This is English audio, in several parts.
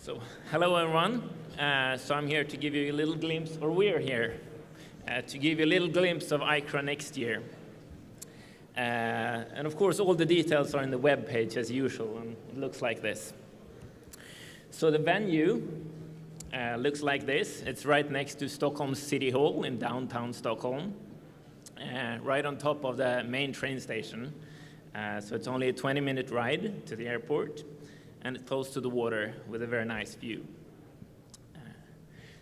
So, hello everyone. So I'm here to give you a little glimpse, or we're here, to give you a little glimpse of ICRA next year. And of course, all the details are in the web page as usual, and it looks like this. So the venue looks like this. It's right next to Stockholm City Hall in downtown Stockholm, right on top of the main train station. So it's only a 20-minute ride to the airport, and it's close to the water with a very nice view.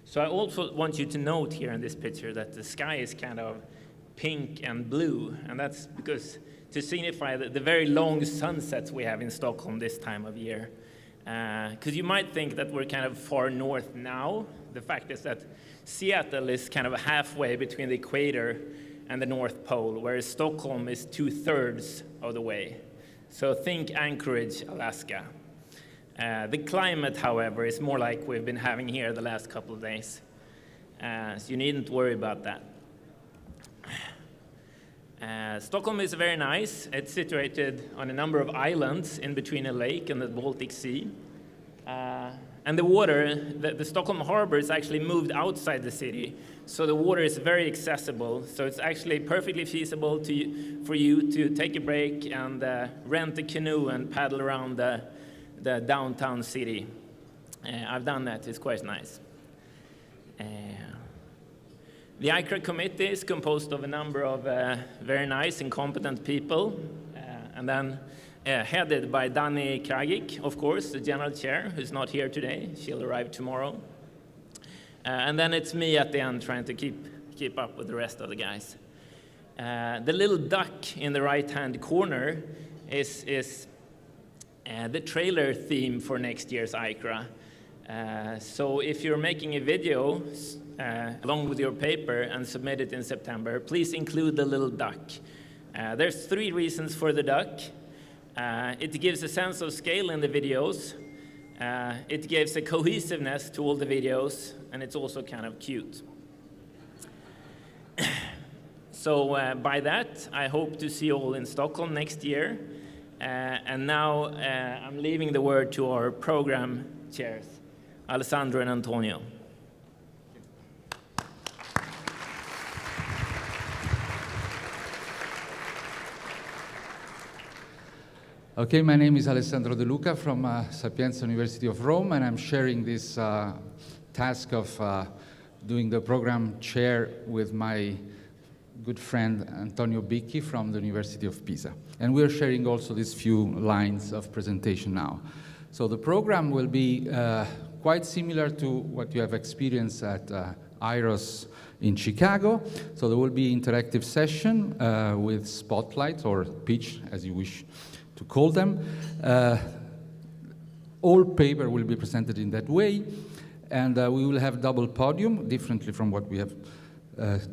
So I also want you to note here in this picture that the sky is kind of pink and blue, and that's because to signify the very long sunsets we have in Stockholm this time of year. Because you might think that we're kind of far north now. The fact is that Seattle is kind of halfway between the equator and the North Pole, whereas Stockholm is 2/3 of the way. So think Anchorage, Alaska. The climate, however, is more like we've been having here the last couple of days. So you needn't worry about that. Stockholm is very nice. It's situated on a number of islands in between a lake and the Baltic Sea. And the water, the Stockholm harbor is actually moved outside the city. So the water is very accessible. So it's actually perfectly feasible for you to take a break and rent a canoe and paddle around the downtown city. I've done that. It's quite nice. The ICRA committee is composed of a number of very nice and competent people, and then headed by Dani Kragic, of course, the general chair, who's not here today. She'll arrive tomorrow. And then it's me at the end trying to keep up with the rest of the guys. The little duck in the right-hand corner is the trailer theme for next year's ICRA. So if you're making a video along with your paper and submit it in September, please include the little duck. There's 3 reasons for the duck. It gives a sense of scale in the videos. It gives a cohesiveness to all the videos, and it's also kind of cute. So by that, I hope to see you all in Stockholm next year. And now I'm leaving the word to our program chairs, Alessandro and Antonio. Okay, my name is Alessandro De Luca from Sapienza University of Rome, and I'm sharing this task of doing the program chair with my good friend Antonio Bicchi from the University of Pisa. And we're sharing also these few lines of presentation now. So the program will be quite similar to what you have experienced at RAS in Chicago. So there will be interactive session with spotlight or pitch, as you wish to call them. All paper will be presented in that way, and we will have double podium, differently from what we have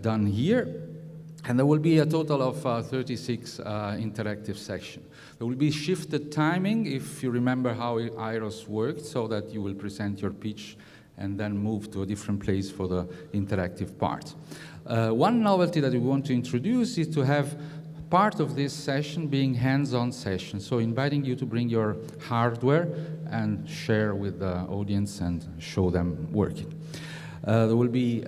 done here. And there will be a total of 36 interactive sections. There will be shifted timing, if you remember how RAS worked, so that you will present your pitch and then move to a different place for the interactive part. One novelty that we want to introduce is to have part of this session being hands-on session, so inviting you to bring your hardware and share with the audience and show them working. There will be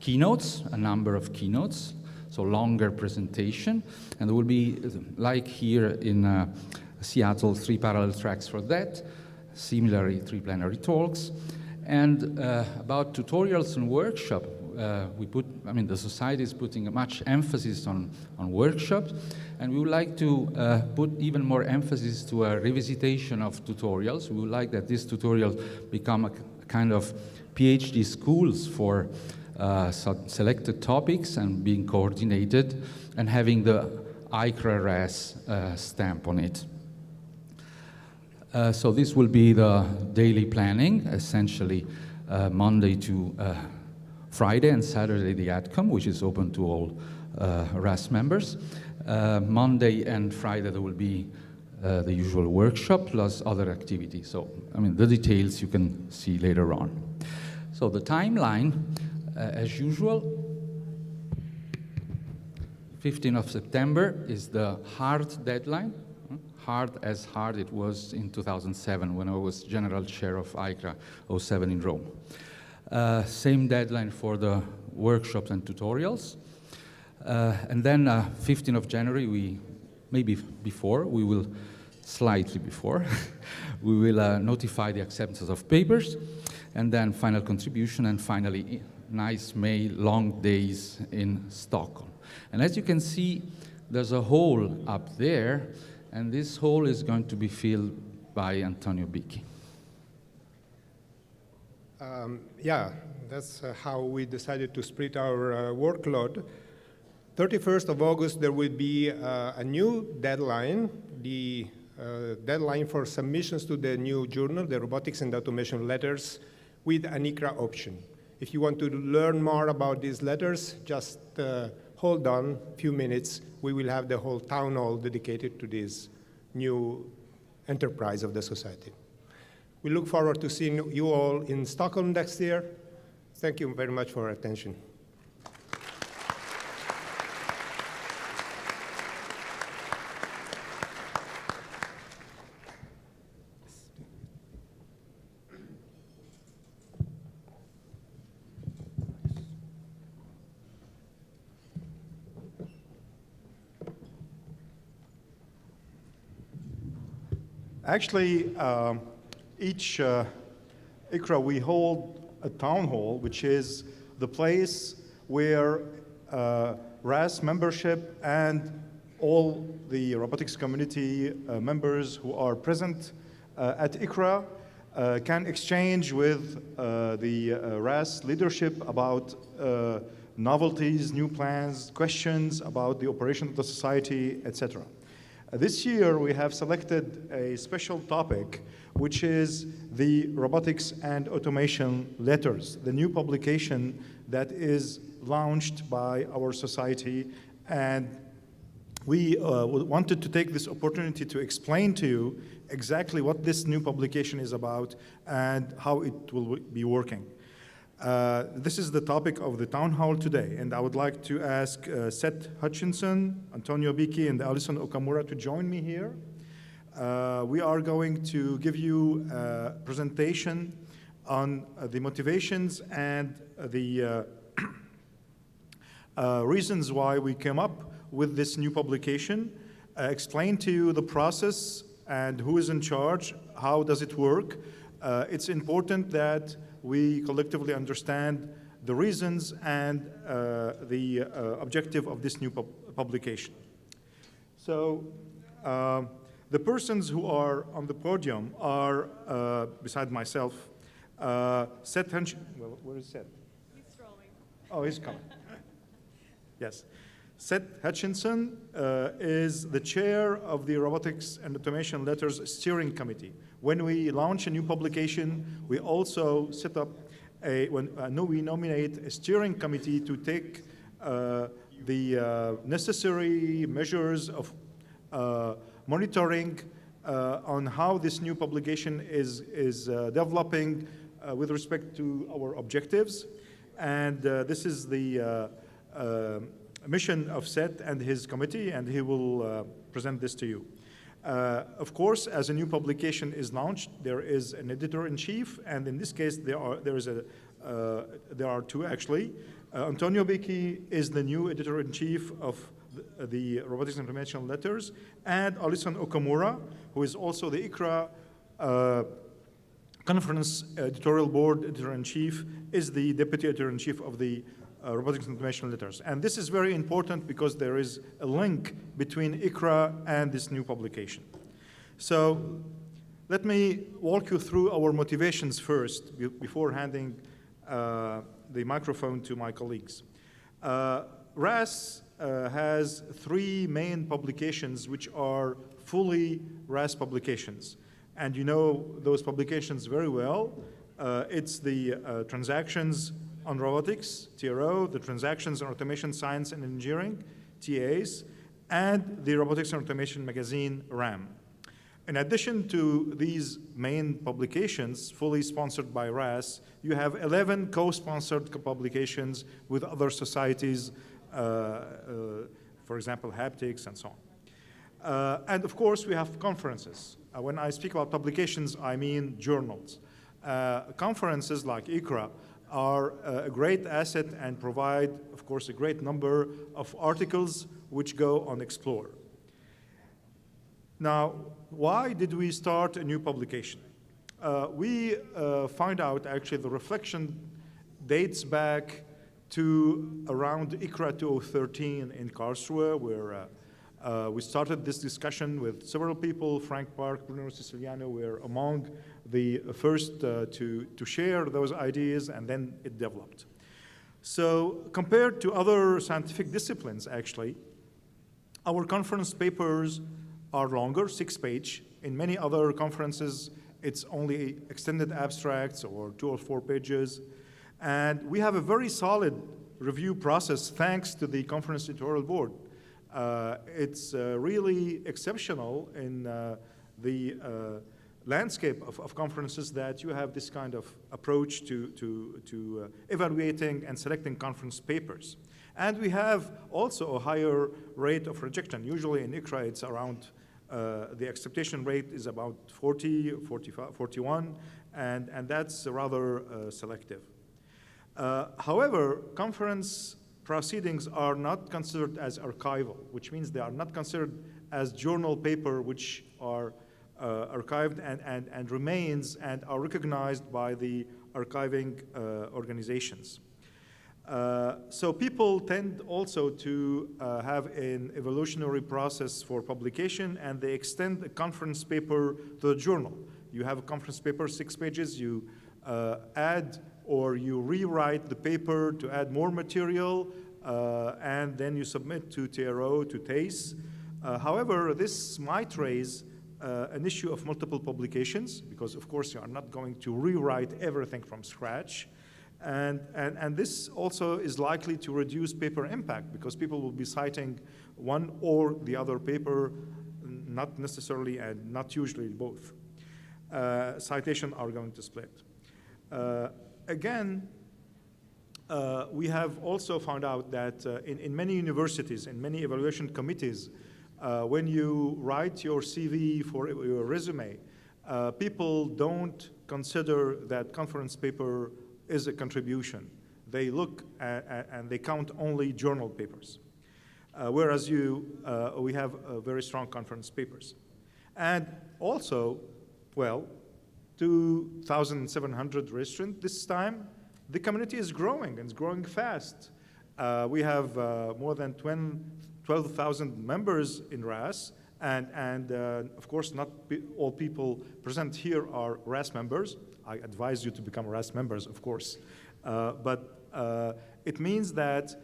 keynotes, a number of keynotes, so longer presentation, and there will be, like here in Seattle, 3 parallel tracks for that, similarly 3 plenary talks, and about tutorials and workshop. The society is putting much emphasis on workshops, and we would like to put even more emphasis to a revisitation of tutorials. We would like that these tutorials become a kind of PhD schools for selected topics and being coordinated and having the IEEE.RAS stamp on it. So this will be the daily planning, essentially Monday to Friday and Saturday the outcome, which is open to all RAS members. Monday and Friday there will be the usual workshop plus other activities. So, the details you can see later on. So the timeline, as usual, 15th of September is the hard deadline. as hard it was in 2007 when I was general chair of ICRA 07 in Rome. Same deadline for the workshops and tutorials. And then 15th of January, maybe before, we will, slightly before, we will notify the acceptance of papers, and then final contribution, and finally nice May long days in Stockholm. And as you can see, there's a hole up there, and this hole is going to be filled by Antonio Bicchi. Yeah, that's how we decided to split our workload. 31st of August, there will be a new deadline, the deadline for submissions to the new journal, the Robotics and Automation Letters, with an ICRA option. If you want to learn more about these letters, just hold on a few minutes. We will have the whole town hall dedicated to this new enterprise of the society. We look forward to seeing you all in Stockholm next year. Thank you very much for your attention. Actually, each ICRA, we hold a town hall, which is the place where RAS membership and all the robotics community members who are present at ICRA can exchange with the RAS leadership about novelties, new plans, questions about the operation of the society, etc. This year, we have selected a special topic, which is the Robotics and Automation Letters, the new publication that is launched by our society. And we wanted to take this opportunity to explain to you exactly what this new publication is about and how it will be working. This is the topic of the town hall today, and I would like to ask Seth Hutchinson, Antonio Bicchi, and Alison Okamura to join me here. We are going to give you a presentation on the motivations and the reasons why we came up with this new publication, explain to you the process and who is in charge, how does it work. It's important that we collectively understand the reasons and the objective of this new publication. So the persons who are on the podium are, beside myself, Seth Hutchinson. Well, where is Seth? He's strolling. Oh, he's coming. Yes. Seth Hutchinson is the chair of the Robotics and Automation Letters Steering Committee. When we launch a new publication, we also set up we nominate a steering committee to take the necessary measures of monitoring on how this new publication is developing with respect to our objectives. And this is the mission of Seth and his committee, and he will present this to you. Of course, as a new publication is launched, there is an editor-in-chief, and in this case, there are two actually. Antonio Bicchi is the new editor-in-chief of the Robotics and Automation Letters, and Alison Okamura, who is also the ICRA Conference Editorial Board Editor-in-Chief, is the Deputy Editor-in-Chief of the Robotics and Automation Letters. And this is very important because there is a link between ICRA and this new publication. So let me walk you through our motivations first before handing the microphone to my colleagues. RAS has three main publications which are fully RAS publications. And you know those publications very well. It's the Transactions on Robotics, TRO, the Transactions on Automation Science and Engineering, TAs, and the Robotics and Automation magazine, RAM. In addition to these main publications, fully sponsored by RAS, you have 11 co-sponsored publications with other societies, for example, Haptics and so And of course, we have conferences. When I speak about publications, I mean journals. Conferences like ICRA are a great asset and provide, of course, a great number of articles which go on Explore. Now, why did we start a new publication? We find out actually the reflection dates back to around ICRA 2013 in Karlsruhe, where we started this discussion with several people. Frank Park, Bruno Siciliano were among the first to share those ideas, and then it developed. So compared to other scientific disciplines, actually, our conference papers are longer, 6-page. In many other conferences, it's only extended abstracts or 2 or 4 pages. And we have a very solid review process thanks to the conference editorial board. It's really exceptional in the landscape of conferences that you have this kind of approach to evaluating and selecting conference papers. And we have also a higher rate of rejection. Usually in ICRA, it's around, the acceptation rate is about 40, 45, 41, and that's rather selective. However, conference proceedings are not considered as archival, which means they are not considered as journal paper which are archived and remains and are recognized by the archiving organizations. So people tend also to have an evolutionary process for publication, and they extend a conference paper to the journal. You have a conference paper, 6 pages, you add or you rewrite the paper to add more material, and then you submit to TRO, to TACE. However, this might raise an issue of multiple publications, because of course you are not going to rewrite everything from scratch. And this also is likely to reduce paper impact, because people will be citing one or the other paper, not necessarily and not usually both. Citation are going to split. Again, we have also found out that in many universities, in many evaluation committees, when you write your CV for your resume, people don't consider that conference paper is a contribution. They look at, and they count only journal papers, whereas we have very strong conference papers. And also, well, 2,700 registrants this time. The community is growing, and it's growing fast. We have more than 12,000 members in RAS, and of course, not all people present here are RAS members. I advise you to become RAS members, of course. But it means that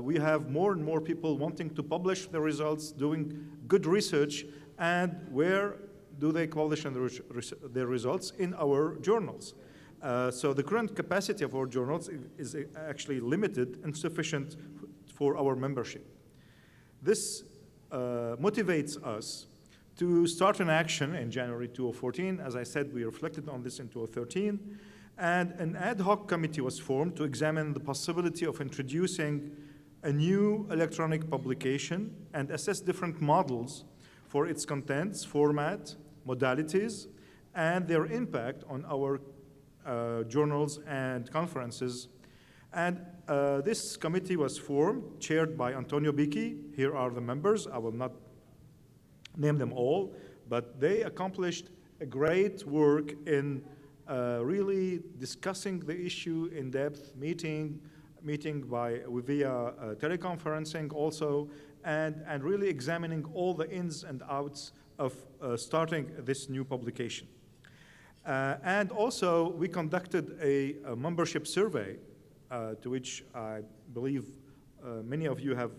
we have more and more people wanting to publish the results, doing good research, and where do they publish their results? In our journals. So the current capacity of our journals is actually limited and sufficient for our membership. This motivates us to start an action in January 2014. As I said, we reflected on this in 2013, and an ad hoc committee was formed to examine the possibility of introducing a new electronic publication and assess different models for its contents, format, modalities, and their impact on our journals and conferences. And this committee was formed, chaired by Antonio Bicchi. Here are the members. I will not name them all, but they accomplished a great work in really discussing the issue in depth, meeting via teleconferencing also, and really examining all the ins and outs of starting this new publication. And also, we conducted a membership survey to which I believe many of you have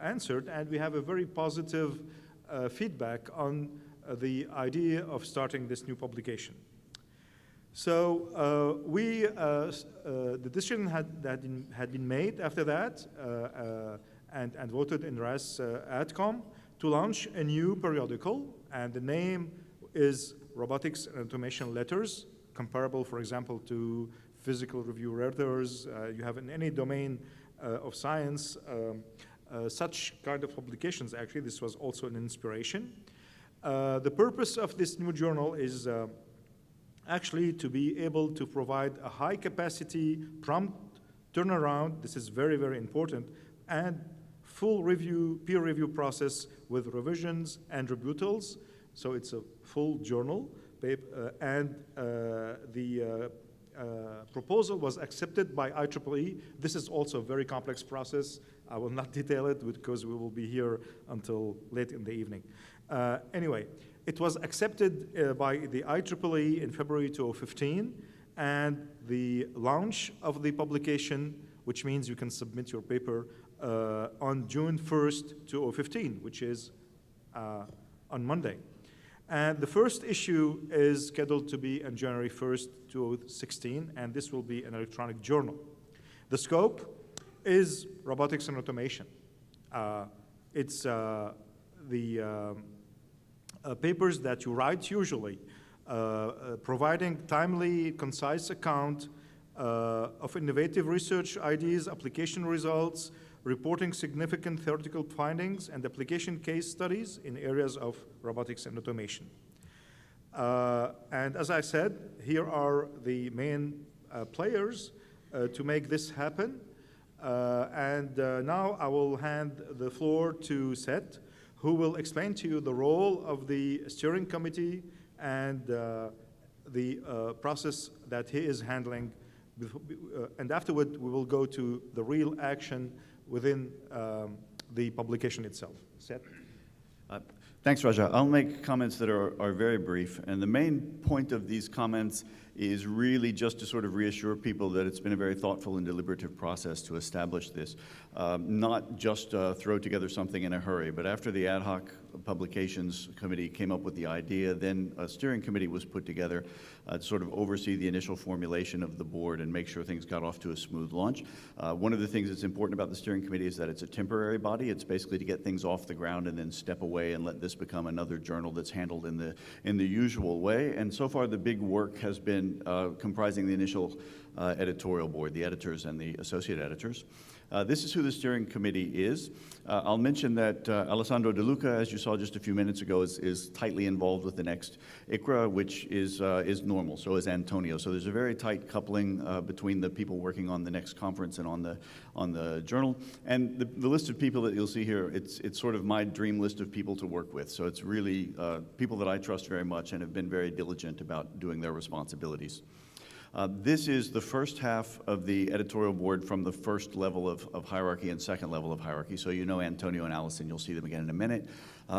answered, and we have a very positive feedback on the idea of starting this new publication. So the decision had been made after that and voted in RAS AdCom to launch a new periodical, and the name is Robotics and Automation Letters, comparable, for example, to Physical Review Letters you have in any domain of science. such kind of publications. Actually, this was also an inspiration. The purpose of this new journal is actually to be able to provide a high capacity, prompt turnaround, this is very, very important, and full review, peer review process with revisions and rebuttals. So it's a full journal, and the proposal was accepted by IEEE. This is also a very complex process. I will not detail it because we will be here until late in the evening. Anyway, it was accepted by the IEEE in February 2015, and the launch of the publication, which means you can submit your paper on June 1st, 2015, which is on Monday. And the first issue is scheduled to be on January 1st, 2016, and this will be an electronic journal. The scope is robotics and automation. It's the papers that you write usually, providing timely, concise account of innovative research ideas, application results, reporting significant theoretical findings and application case studies in areas of robotics and automation. And as I said, here are the main players to make this happen. Now I will hand the floor to Seth, who will explain to you the role of the steering committee and the process that he is handling. And afterward, we will go to the real action within the publication itself. Seth? Thanks, Raja. I'll make comments that are very brief. And the main point of these comments is really just to sort of reassure people that it's been a very thoughtful and deliberative process to establish this. Not just throw together something in a hurry, but after the ad hoc publications committee came up with the idea, then a steering committee was put together to sort of oversee the initial formulation of the board and make sure things got off to a smooth launch. One of the things that's important about the steering committee is that it's a temporary body. It's basically to get things off the ground and then step away and let this become another journal that's handled in the usual way. And so far the big work has been comprising the initial editorial board, the editors and the associate editors. This is who the steering committee is. I'll mention that Alessandro De Luca, as you saw just a few minutes ago, is tightly involved with the next ICRA, which is normal, so is Antonio. So there's a very tight coupling between the people working on the next conference and on the journal. And the list of people that you'll see here, it's sort of my dream list of people to work with. So it's really people that I trust very much and have been very diligent about doing their responsibilities. This is the first half of the editorial board from the first level of hierarchy and second level of hierarchy. So you know Antonio and Allison, you'll see them again in a minute.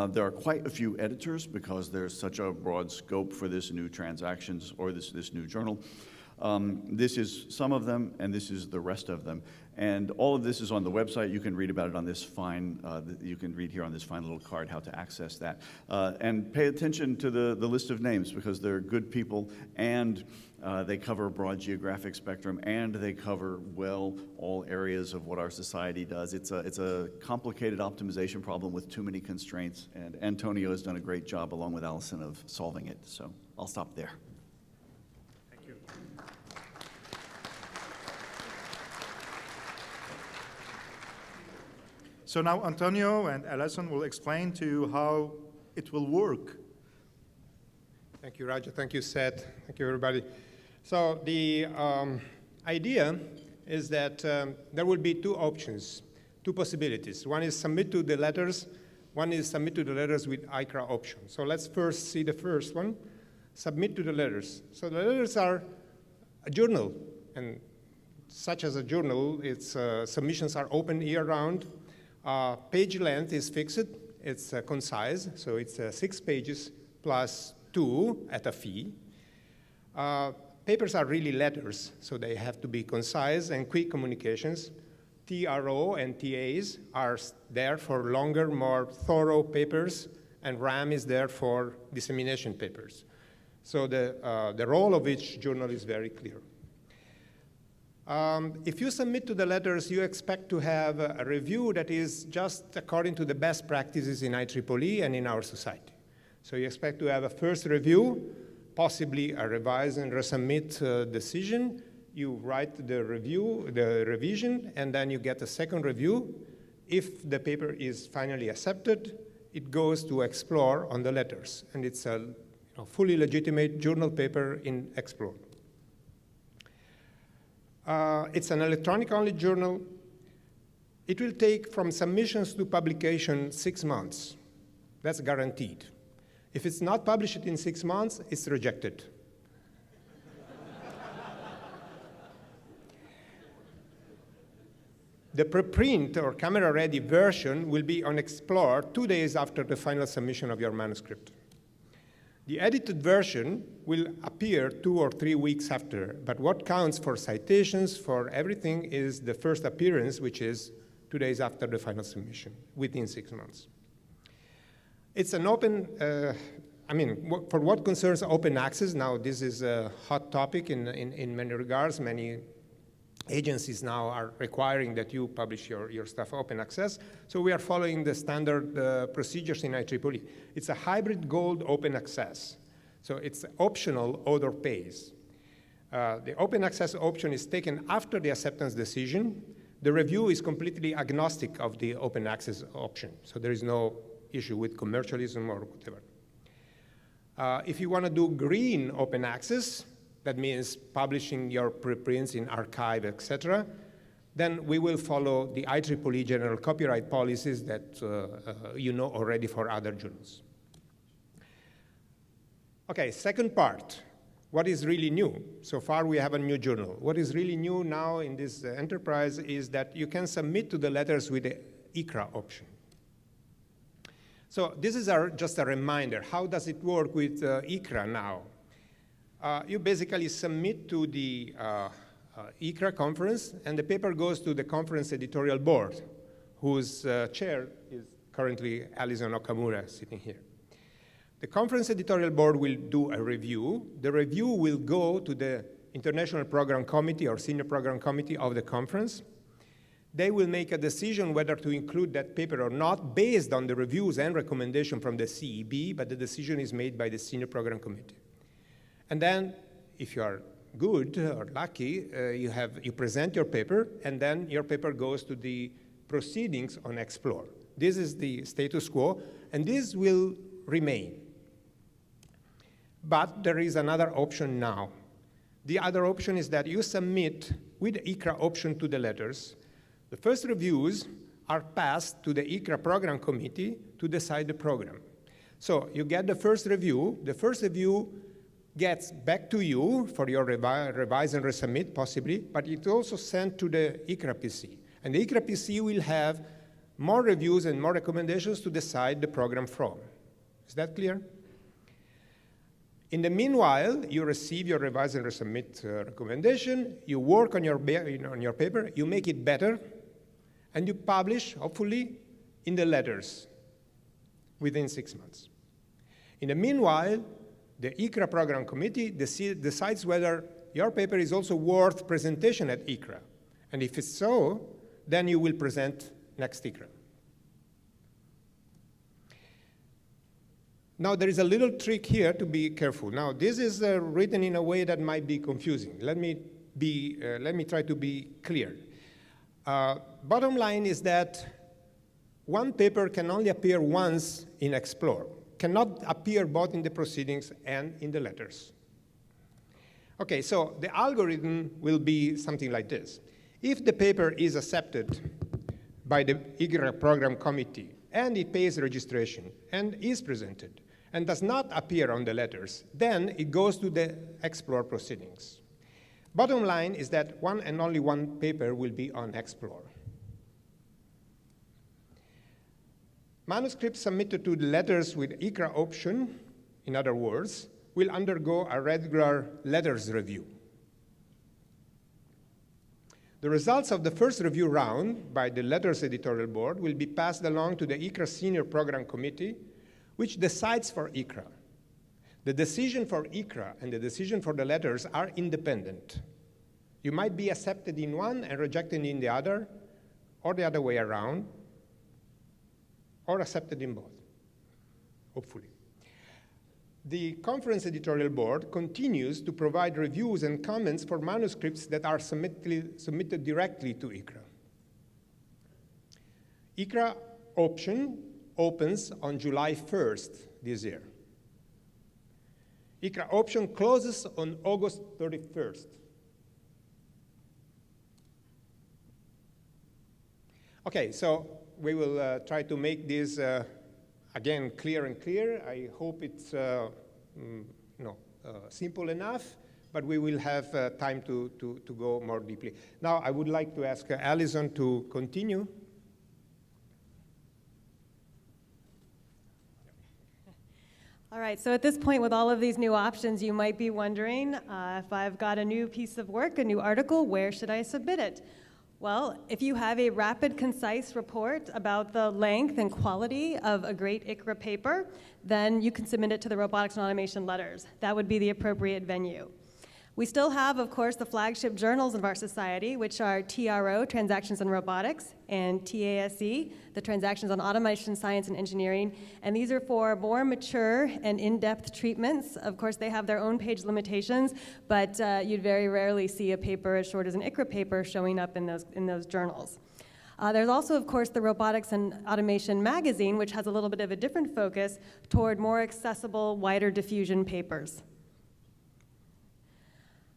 There are quite a few editors because there's such a broad scope for this new transactions or this new journal. This is some of them, and this is the rest of them. And all of this is on the website. You can read about it on this fine, you can read here on this fine little card how to access that. And pay attention to the list of names because they're good people, and they cover a broad geographic spectrum, and they cover well all areas of what our society does. It's a complicated optimization problem with too many constraints, and Antonio has done a great job along with Allison of solving it. So I'll stop there. Thank you. So now Antonio and Alison will explain to you how it will work. Thank you, Raja. Thank you, Seth. Thank you, everybody. So the idea is that there will be two options, two possibilities. One is submit to the letters. One is submit to the letters with ICRA option. So let's first see the first one, submit to the letters. So the letters are a journal, and such as a journal, its submissions are open year-round. Page length is fixed. It's concise, so it's 6 pages plus 2 at a fee. Papers are really letters, so they have to be concise and quick communications. TRO and TAs are there for longer, more thorough papers, and RAM is there for dissemination papers. So the role of each journal is very clear. If you submit to the letters, you expect to have a review that is just according to the best practices in IEEE and in our society. So you expect to have a first review, possibly a revise and resubmit decision. You write the review, the revision, and then you get a second review. if the paper is finally accepted, it goes to Explore on the letters, and it's a fully legitimate journal paper in Explore. It's an electronic-only journal. It will take from submissions to publication 6 months. That's guaranteed. If it's not published in 6 months, it's rejected. The preprint or camera-ready version will be on Explore 2 days after the final submission of your manuscript. The edited version will appear 2 or 3 weeks after, but what counts for citations, for everything, is the first appearance, which is 2 days after the final submission, within 6 months. It's an open, for what concerns open access, now this is a hot topic in many regards. Many agencies now are requiring that you publish your stuff open access. So we are following the standard procedures in IEEE. It's a hybrid gold open access. So it's optional, author pays. The open access option is taken after the acceptance decision. The review is completely agnostic of the open access option. So there is no issue with commercialism or whatever. If you want to do green open access, that means publishing your preprints in archive, etc., then we will follow the IEEE general copyright policies that you know already for other journals. Okay, second part, what is really new? So far we have a new journal. What is really new now in this enterprise is that you can submit to the letters with the ICRA option. So this is just a reminder. How does it work with ICRA now? You basically submit to the ICRA conference, and the paper goes to the conference editorial board, whose chair is currently Alison Okamura sitting here. The conference editorial board will do a review. The review will go to the International Program Committee or Senior Program Committee of the conference. They will make a decision whether to include that paper or not based on the reviews and recommendation from the CEB, but the decision is made by the Senior Program Committee. And then, if you are good or lucky, you present your paper, and then your paper goes to the proceedings on Explore. This is the status quo, and this will remain. But there is another option now. The other option is that you submit with the ICRA option to the letters. The first reviews are passed to the ICRA Program Committee to decide the program. So you get the first review. The first review gets back to you for your revise and resubmit, possibly, but it's also sent to the ICRA PC. And the ICRA PC will have more reviews and more recommendations to decide the program from. Is that clear? In the meanwhile, you receive your revise and resubmit recommendation, you work on your paper, you make it better, and you publish, hopefully, in the letters within 6 months. In the meanwhile, the ICRA Program Committee decides whether your paper is also worth presentation at ICRA. And if it's so, then you will present next ICRA. Now, there is a little trick here to be careful. Now, this is written in a way that might be confusing. Let me try to be clear. Bottom line is that one paper can only appear once in Explore, cannot appear both in the proceedings and in the letters. Okay, so the algorithm will be something like this. If the paper is accepted by the ICRA Program Committee and it pays registration and is presented and does not appear on the letters, then it goes to the Explore proceedings. Bottom line is that one and only one paper will be on Explore. Manuscripts submitted to the letters with ICRA option, in other words, will undergo a regular letters review. The results of the first review round by the letters editorial board will be passed along to the ICRA Senior Program Committee, which decides for ICRA. The decision for ICRA and the decision for the letters are independent. You might be accepted in one and rejected in the other, or the other way around, or accepted in both, hopefully. The conference editorial board continues to provide reviews and comments for manuscripts that are submitted directly to ICRA. ICRA option opens on July 1st this year. ICRA option closes on August 31st. Okay, so we will try to make this again clear and clear. I hope it's simple enough, but we will have time to go more deeply. Now, I would like to ask Alison to continue. All right, so at this point with all of these new options, you might be wondering, if I've got a new piece of work, a new article, where should I submit it? Well, if you have a rapid, concise report about the length and quality of a great ICRA paper, then you can submit it to the Robotics and Automation letters. That would be the appropriate venue. We still have, of course, the flagship journals of our society, which are TRO, Transactions on Robotics, and TASE, the Transactions on Automation, Science, and Engineering. And these are for more mature and in-depth treatments. Of course, they have their own page limitations, but you'd very rarely see a paper as short as an ICRA paper showing up in those journals. There's also, of course, the Robotics and Automation magazine, which has a little bit of a different focus toward more accessible, wider diffusion papers.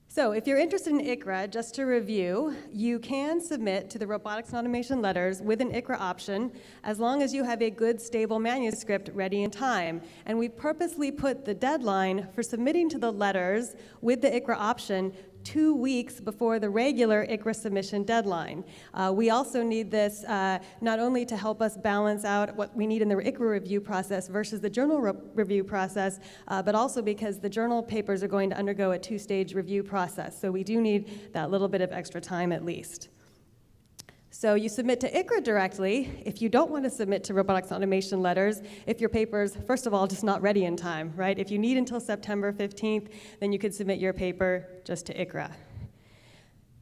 So if you're interested in ICRA, just to review, you can submit to the Robotics and Automation letters with an ICRA option as long as you have a good, stable manuscript ready in time. And we purposely put the deadline for submitting to the letters with the ICRA option 2 weeks before the regular ICRA submission deadline. We also need this not only to help us balance out what we need in the ICRA review process versus the journal review process, but also because the journal papers are going to undergo a 2-stage review process. So we do need that little bit of extra time at least. So you submit to ICRA directly. If you don't want to submit to Robotics and Automation letters, if your paper's, first of all, just not ready in time, right? If you need until September 15th, then you could submit your paper just to ICRA.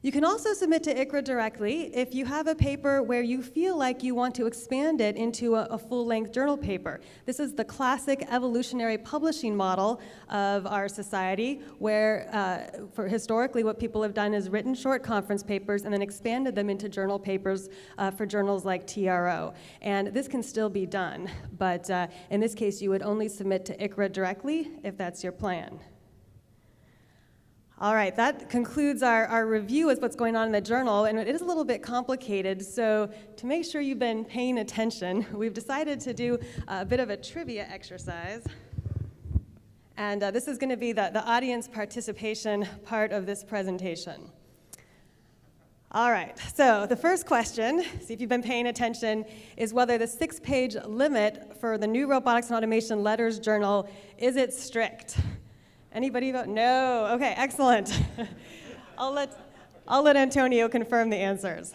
You can also submit to ICRA directly if you have a paper where you feel like you want to expand it into a full-length journal paper. This is the classic evolutionary publishing model of our society, where for historically what people have done is written short conference papers and then expanded them into journal papers for journals like TRO. And this can still be done, but in this case you would only submit to ICRA directly if that's your plan. All right, that concludes our review of what's going on in the journal, and it is a little bit complicated, so to make sure you've been paying attention, we've decided to do a bit of a trivia exercise. And this is going to be the audience participation part of this presentation. All right, so the first question, see if you've been paying attention, is whether the 6-page limit for the new Robotics and Automation Letters Journal, is it strict? Anybody vote? No. Okay, excellent. I'll let Antonio confirm the answers.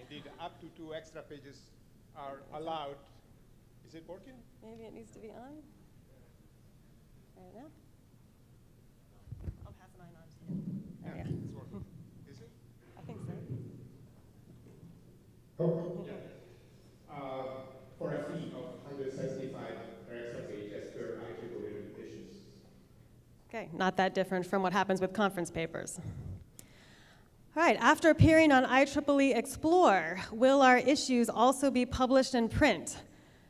Indeed, up to 2 extra pages are allowed. Is it working? Maybe it needs to be on. Right now. I'll pass mine on to you. There we go. It's working. Is it? I think so. Oh, yeah. For a fee of 175 extra pages as per IEEE regulations. Okay, not that different from what happens with conference papers. All right, after appearing on IEEE Explore, will our issues also be published in print?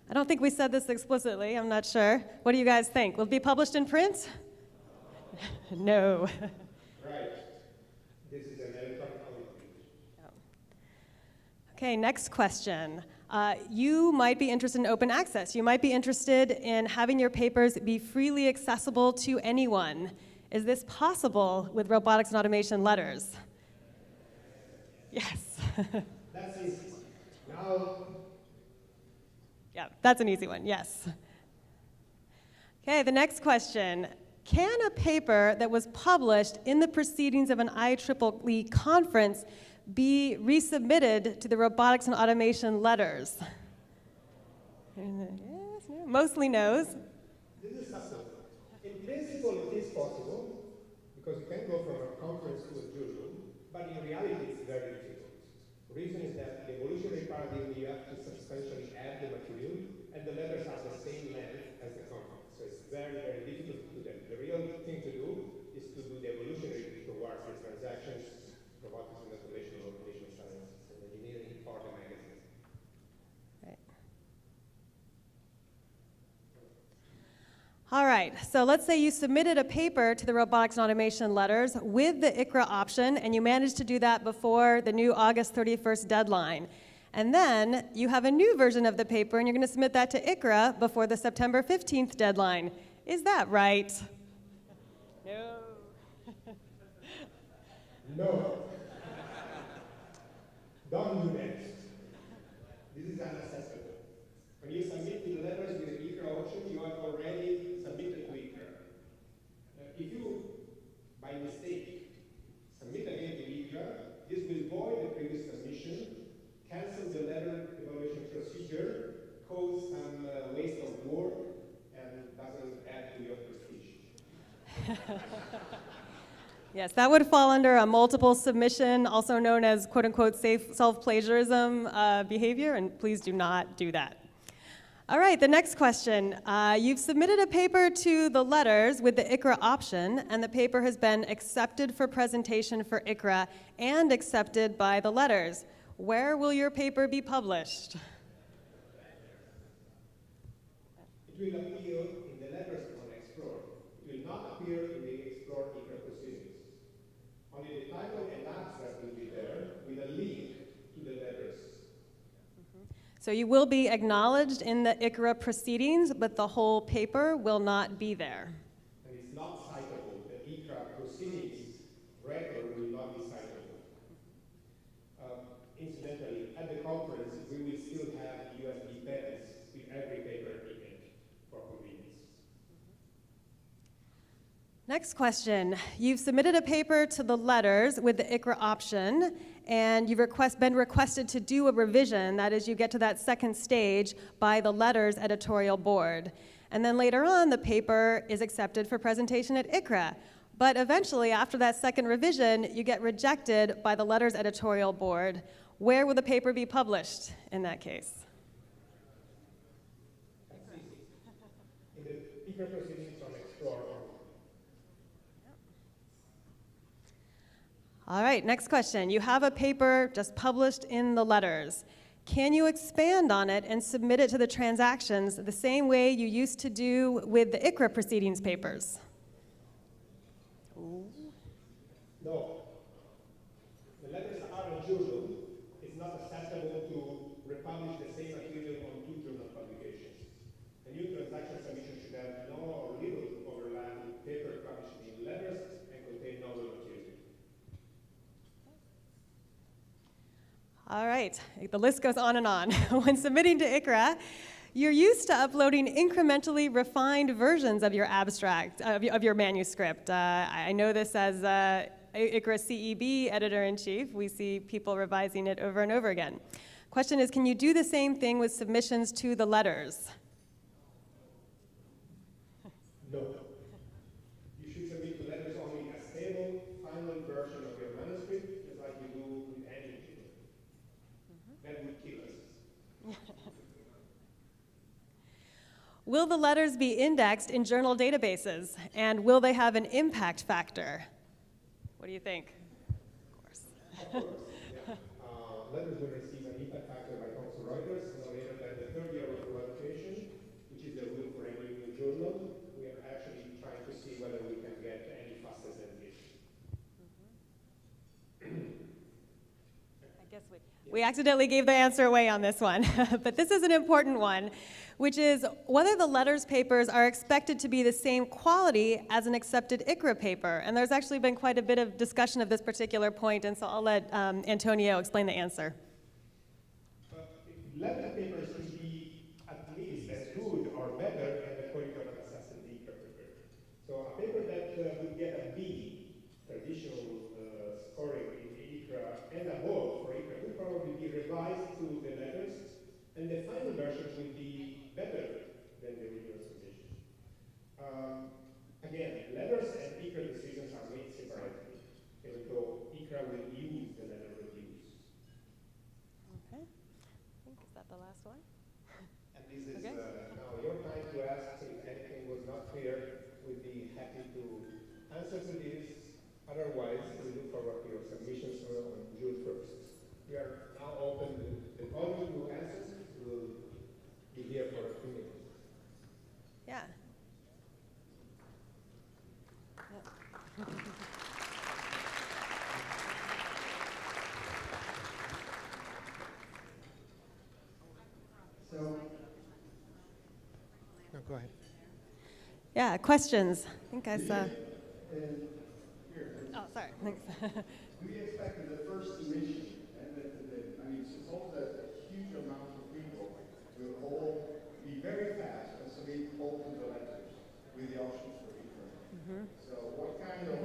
I don't think we said this explicitly, I'm not sure. What do you guys think? Will it be published in print? No. Right. This is an electronic publication. Okay, next question. You might be interested in open access. You might be interested in having your papers be freely accessible to anyone. Is this possible with Robotics and Automation letters? Yes. That's easy. Now, Yeah, that's an easy one, yes. Okay, the next question. Can a paper that was published in the proceedings of an IEEE conference be resubmitted to the Robotics and Automation letters? Yes, no, mostly no's. this is subtle. In principle, it is possible, because you can go from a conference to a journal, but in reality, it's very difficult. The reason is that the evolutionary paradigm, you have to substantially add the material, and the letters are the same length as the conference. So it's very, very difficult to do that. The real thing to do is to do the evolutionary towards the transactions, robotics and automation, science, and engineering, or the magazine. Right. All right, so let's say you submitted a paper to the Robotics and Automation letters with the ICRA option, and you managed to do that before the new August 31st deadline. And then you have a new version of the paper, and you're going to submit that to ICRA before the September 15th deadline. Is that right? No. No. Don't do that. This is unacceptable. When you submit the letters with the ICRA option, you have already submitted to ICRA. If you, by mistake, submit again to ICRA, this will void the previous submission, cancel the letter evaluation procedure, cause some waste of work, and doesn't add to your prestige. Yes, that would fall under a multiple submission, also known as quote-unquote safe self-plagiarism behavior, and please do not do that. All right, the next question. You've submitted a paper to the letters with the ICRA option, and the paper has been accepted for presentation for ICRA and accepted by the letters. Where will your paper be published? It will appear in the letters on Explore. It will not appear in the Explore ICRA proceedings. Only the title and abstract will be there with a link to the letters. So you will be acknowledged in the ICRA proceedings, but the whole paper will not be there. And it's not citable. The ICRA proceedings record will not be citable. Incidentally, at the conference, we will still have USB pens with every paper in it for convenience. Next question. You've submitted a paper to the letters with the ICRA option, and you've been requested to do a revision. That is, you get to that second stage by the letters editorial board. And then later on, the paper is accepted for presentation at ICRA. But eventually, after that second revision, you get rejected by the letters editorial board. Where will the paper be published in that case? In the ICRA proceedings on Explore. All right, next question. You have a paper just published in the letters. Can you expand on it and submit it to the transactions the same way you used to do with the ICRA proceedings papers? No. The letters are a journal. It's not acceptable to republish the same material on two journal publications. A new transaction submission should have no or little overlap with paper published in letters and contain novel material. All right, the list goes on and on. When submitting to ICRA, you're used to uploading incrementally refined versions of your abstract, of your manuscript. I know this as ICRA CEB editor-in-chief. We see people revising it over and over again. Question is, can you do the same thing with submissions to the letters? No. You should submit to letters only a stable, final version of your manuscript, just like you do with any journal. That would kill us. Will the letters be indexed in journal databases, and will they have an impact factor? What do you think? Of course. Of course, yeah. Letters will receive an impact factor by Thomson Reuters no later than the third year of publication, which is the rule for every new journal. We are actually trying to see whether we can get any faster than this. I guess we accidentally gave the answer away on this one, but this is an important one, which is whether the letters papers are expected to be the same quality as an accepted ICRA paper. And there's actually been quite a bit of discussion of this particular point, and so I'll let Antonio explain the answer. Letter papers should be at least as good or better than the quality of an accepted ICRA paper. So a paper that would get a B, traditional scoring in ICRA, and above for ICRA would probably be revised to the letters, and the final version will be better than the original submission. Again, letters and ICRA decisions are made separately, even though ICRA will use the letter reviews. Okay. I think, is that the last one? And this is Okay. Now your time to ask if anything was not clear. We'd be happy to answer to this. Otherwise, we look forward to your submissions on June 1st. We are now open to the podium to answer. We'll be here for a few minutes. Yeah. Yeah, questions? I think I saw. Oh, sorry. Thanks. We expected the first submission, and I mean, suppose that a huge amount of people will all be very fast and submit all to the letters with the options for ICRA. So what kind of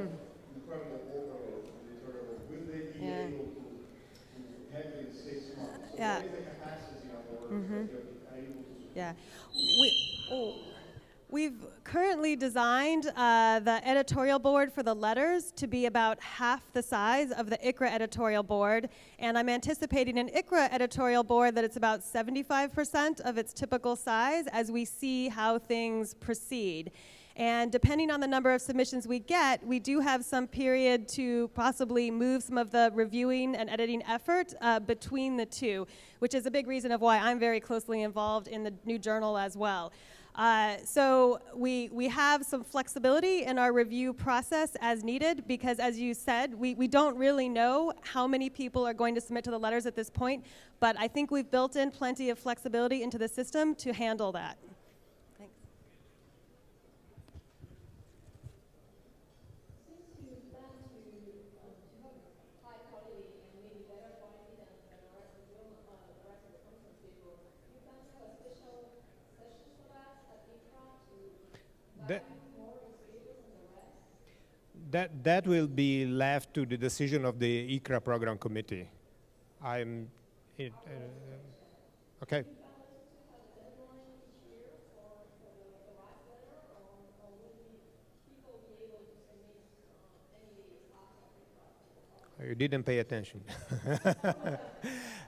incredible overload will they be able to have in 6 months? So Yeah. what is the capacity of the work that you're able to Yeah. We've currently designed the editorial board for the letters to be about half the size of the ICRA editorial board, and I'm anticipating an ICRA editorial board that it's about 75% of its typical size as we see how things proceed. And depending on the number of submissions we get, we do have some period to possibly move some of the reviewing and editing effort between the two, which is a big reason of why I'm very closely involved in the new journal as well. So we have some flexibility in our review process as needed because, as you said, we don't really know how many people are going to submit to the letters at this point, but I think we've built in plenty of flexibility into the system to handle that. Thanks. That will be left to the decision of the ICRA program committee. Okay. You didn't pay attention.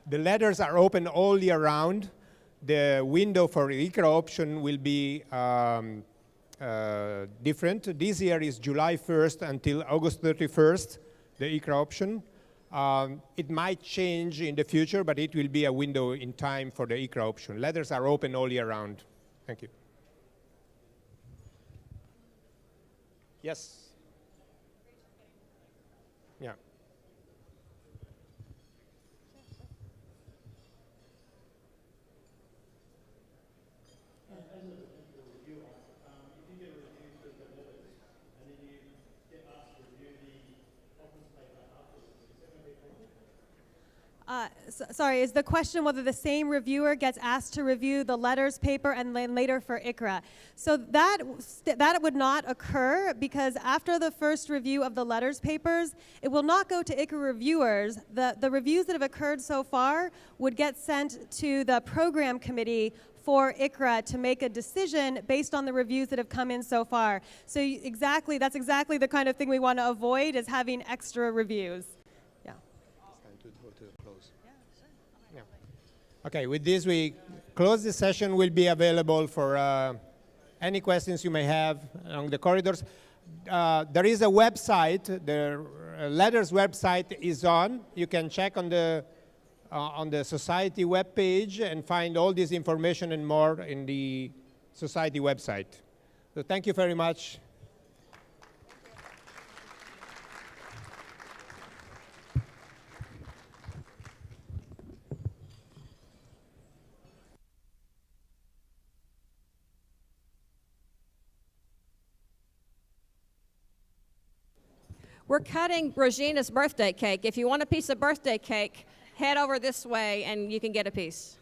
The letters are open all year round. The window for ICRA option will be different. This year is July 1st until August 31st, the ICRA option. It might change in the future, but it will be a window in time for the ICRA option. Letters are open all year round. Thank you. Yes? Yeah. Sorry, is the question whether the same reviewer gets asked to review the letters paper and then later for ICRA? So that would not occur because after the first review of the letters papers, it will not go to ICRA reviewers. The reviews that have occurred so far would get sent to the program committee for ICRA to make a decision based on the reviews that have come in so far. So that's exactly the kind of thing we want to avoid is having extra reviews. Okay, with this we close the session. Will be available for any questions you may have along the corridors. There is a website, the letters website is on. You can check on the society webpage and find all this information and more in the society website. So thank you very much. We're cutting Regina's birthday cake. If you want a piece of birthday cake, head over this way and you can get a piece.